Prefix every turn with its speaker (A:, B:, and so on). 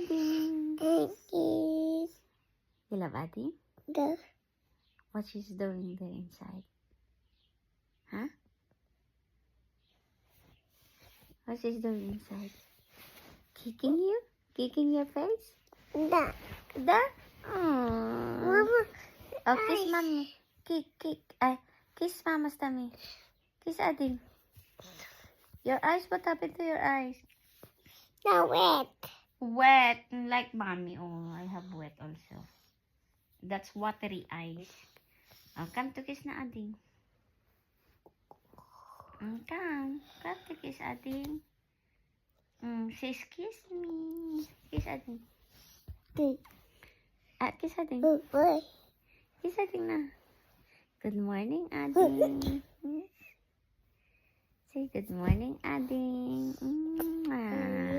A: Ading.
B: Kiss.
A: You love Ading?
B: The
A: What she's doing there inside? Huh? What she's doing inside? Kicking you? Kicking your face?
B: the
A: Da? Aww.
B: Mama.
A: Oh, kiss mommy. Kick. Kiss mama's tummy. Kiss Ading. Your eyes, what happened to your eyes?
B: The wet.
A: Wet, like mommy. Oh, I have wet also. That's watery eyes. Oh, come to kiss na Ading. Come to kiss Ading. Says kiss me. Kiss Ading. Kiss Ading.
B: Boy.
A: Kiss Ading na. Good morning, Ading. Say good morning, Ading. Mwah.